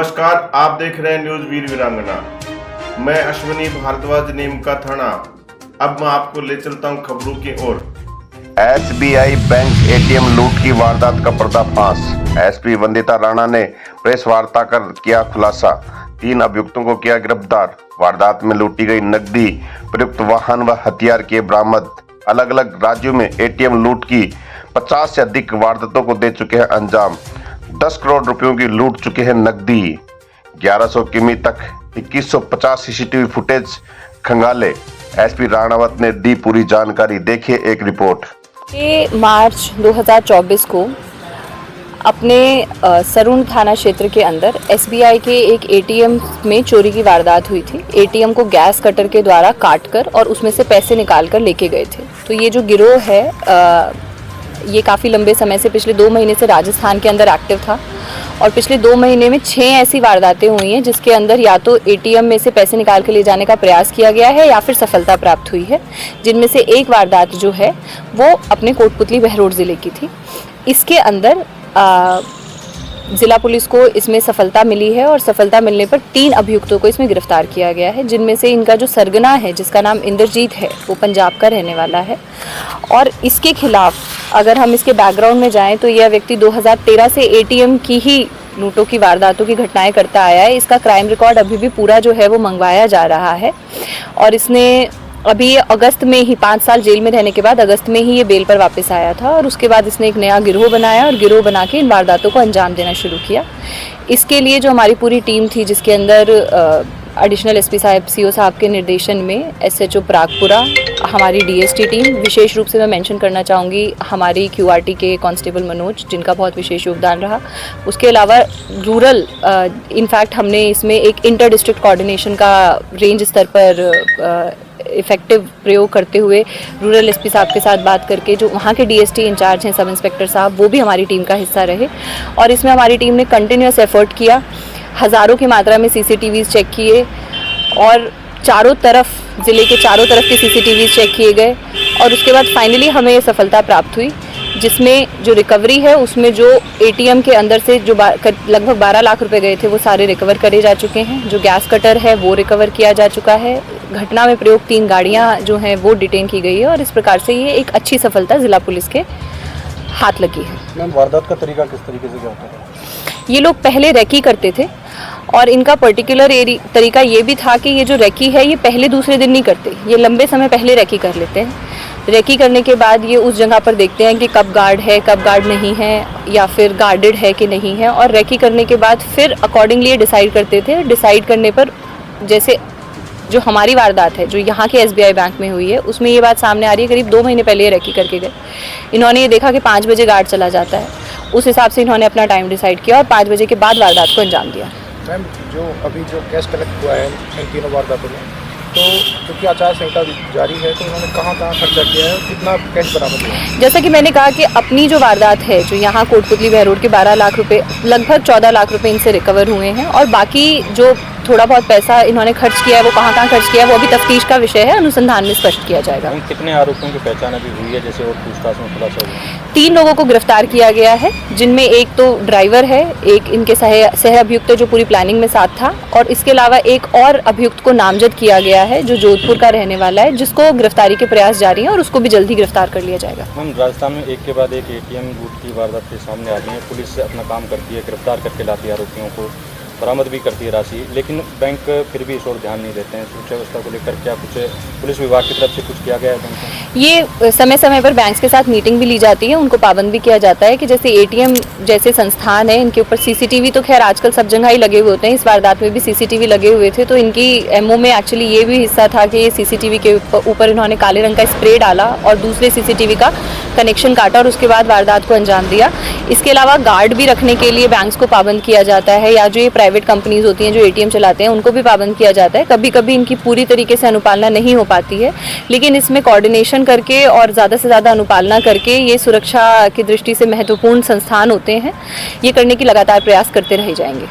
नमस्कार, आप देख रहे हैं न्यूज वीर वीरांगना। मैं अश्विनी भारद्वाज नीमका थाना। अब मैं आपको ले चलता हूं खबरों की ओर। एसबीआई बैंक एटीएम लूट की वारदात का पर्दाफाश। एसपी वंदिता राणा ने प्रेस वार्ता कर किया खुलासा। 3 अभियुक्तों को किया गिरफ्तार। वारदात में लूटी गई नकदी, प्रयुक्त वाहन व हथियार किए बरामद। अलग अलग राज्यों में एटीएम लूट की 50 से अधिक वारदातों को दे चुके हैं अंजाम। 10 करोड़ रुपयों की लूट चुके हैं नकदी। 1100 किमी तक 2150 सीसीटीवी फुटेज खंगाले। एसपी राणावत ने दी पूरी जानकारी, देखिए एक रिपोर्ट। मार्च 2024 को अपने सरून थाना क्षेत्र के अंदर एसबीआई के एक एटीएम में चोरी की वारदात हुई थी। एटीएम को गैस कटर के द्वारा काटकर और उसमें से पैसे निकालकर लेके गए थे। तो ये जो गिरोह है ये काफ़ी लंबे समय से, पिछले 2 महीने से राजस्थान के अंदर एक्टिव था और पिछले 2 महीने में 6 ऐसी वारदातें हुई हैं जिसके अंदर या तो एटीएम में से पैसे निकाल के ले जाने का प्रयास किया गया है या फिर सफलता प्राप्त हुई है, जिनमें से एक वारदात जो है वो अपने कोटपुतली बहरोड ज़िले की थी। इसके अंदर ज़िला पुलिस को इसमें सफलता मिली है और सफलता मिलने पर 3 अभियुक्तों को इसमें गिरफ्तार किया गया है, जिनमें से इनका जो सरगना है जिसका नाम इंद्रजीत है वो पंजाब का रहने वाला है। और इसके खिलाफ अगर हम इसके बैकग्राउंड में जाएं तो यह व्यक्ति 2013 से एटीएम की ही लूटों की वारदातों की घटनाएं करता आया है। इसका क्राइम रिकॉर्ड अभी भी पूरा जो है वो मंगवाया जा रहा है और इसने अभी अगस्त में ही 5 साल जेल में रहने के बाद अगस्त में ही ये बेल पर वापस आया था और उसके बाद इसने एक नया गिरोह बनाया और गिरोह बना के इन वारदातों को अंजाम देना शुरू किया। इसके लिए जो हमारी पूरी टीम थी, जिसके अंदर एडिशनल एसपी साहब, सीओ साहब के निर्देशन में एसएचओ प्रागपुरा, हमारी डीएसटी टीम, विशेष रूप से मैं मेंशन करना चाहूँगी हमारी क्यूआरटी के कांस्टेबल मनोज, जिनका बहुत विशेष योगदान रहा। उसके अलावा रूरल, इनफैक्ट हमने इसमें एक इंटर डिस्ट्रिक्ट कोऑर्डिनेशन का रेंज स्तर पर इफेक्टिव प्रयोग करते हुए रूरल एसपी साहब के साथ बात करके, जो वहाँ के डीएसटी इंचार्ज हैं, सब इंस्पेक्टर साहब, वो भी हमारी टीम का हिस्सा रहे और इसमें हमारी टीम ने कंटिन्यूस एफर्ट किया। हज़ारों की मात्रा में सीसीटीवीज़ चेक किए और चारों तरफ, ज़िले के चारों तरफ के सीसीटीवीज़ चेक किए गए और उसके बाद फाइनली हमें ये सफलता प्राप्त हुई, जिसमें जो रिकवरी है उसमें जो एटीएम के अंदर से जो लगभग 12 लाख रुपए गए थे वो सारे रिकवर करे जा चुके हैं। जो गैस कटर है वो रिकवर किया जा चुका है। घटना में प्रयोग 3 गाड़ियां जो हैं वो डिटेन की गई है और इस प्रकार से ये एक अच्छी सफलता ज़िला पुलिस के हाथ लगी है। मैम, वारदात का तरीका किस तरीके से क्या होता है? ये लोग पहले रेकी करते थे और इनका पर्टिकुलर तरीका ये भी था कि ये जो रेकी है ये पहले दूसरे दिन नहीं करते, ये लंबे समय पहले रेकी कर लेते हैं। रेकी करने के बाद ये उस जगह पर देखते हैं कि कब गार्ड है, कब गार्ड नहीं है या फिर गार्डेड है कि नहीं है, और रेकी करने के बाद फिर अकॉर्डिंगली ये डिसाइड करते थे। डिसाइड करने पर जैसे जो हमारी वारदात है जो यहाँ के एसबीआई बैंक में हुई है उसमें ये बात सामने आ रही है, करीब 2 महीने पहले ये रेकी करके गए। इन्होंने ये देखा कि 5 बजे गार्ड चला जाता है, उस हिसाब से इन्होंने अपना टाइम डिसाइड किया और 5 बजे के बाद वारदात को अंजाम दिया। मैम, जो अभी जो कैश कलेक्ट हुआ है इन 3 वारदातों में, तो क्योंकि आचार संहिता जारी है तो उन्होंने कहाँ खर्चा किया है, कितना कैश बरामद हुआ? जैसा कि मैंने कहा कि अपनी जो वारदात है जो यहाँ कोटपुतली बहरोड के 12 लाख रुपए, लगभग 14 लाख रुपए इनसे रिकवर हुए हैं और बाकी जो थोड़ा बहुत पैसा इन्होंने खर्च किया है वो कहाँ खर्च किया है वो अभी तफ्तीश का विषय है, अनुसंधान में स्पष्ट किया जाएगा। कितने आरोपियों की पहचान अभी हुई है, जैसे और पूछताछ में खुलासा हुआ? 3 लोगों को गिरफ्तार किया गया है, जिनमें एक तो ड्राइवर है, एक इनके सह अभियुक्त जो पूरी प्लानिंग में साथ था और इसके अलावा एक और अभियुक्त को नामजद किया गया है जो जोधपुर का रहने वाला है, जिसको गिरफ्तारी के प्रयास जारी हैं और उसको भी जल्दी गिरफ्तार कर लिया जाएगा। हम राजस्थान में एक के बाद एक एटीएम लूट की वारदातें सामने आ रही हैं। पुलिस अपना काम करती है, गिरफ्तार करके लाती है आरोपियों को, बरामद भी करती है राशि, लेकिन बैंक फिर भी इस ओर ध्यान नहीं देते हैं। सुरक्षा व्यवस्था को लेकर क्या कुछ पुलिस विभाग की तरफ से कुछ किया गया है बैंक को? ये समय समय पर बैंक्स के साथ मीटिंग भी ली जाती है, उनको पाबंद भी किया जाता है कि जैसे एटीएम जैसे संस्थान है इनके ऊपर सीसीटीवी तो खैर आजकल सब जगह ही लगे हुए होते हैं, इस वारदात में भी सीसीटीवी लगे हुए थे, तो इनकी एमओ में एक्चुअली ये भी हिस्सा था कि ये सीसीटीवी के ऊपर इन्होंने काले रंग का स्प्रे डाला और दूसरे सीसीटीवी का कनेक्शन काटा और उसके बाद वारदात को अंजाम दिया। इसके अलावा गार्ड भी रखने के लिए बैंक्स को पाबंद किया जाता है या जो ये प्राइवेट कंपनीज होती हैं जो एटीएम चलाते हैं उनको भी पाबंद किया जाता है। कभी कभी इनकी पूरी तरीके से अनुपालना नहीं हो पाती है, लेकिन इसमें कोऑर्डिनेशन करके और ज़्यादा से ज़्यादा अनुपालना करके ये सुरक्षा की दृष्टि से महत्वपूर्ण संस्थान होते हैं, ये करने की लगातार प्रयास करते रह जाएंगे।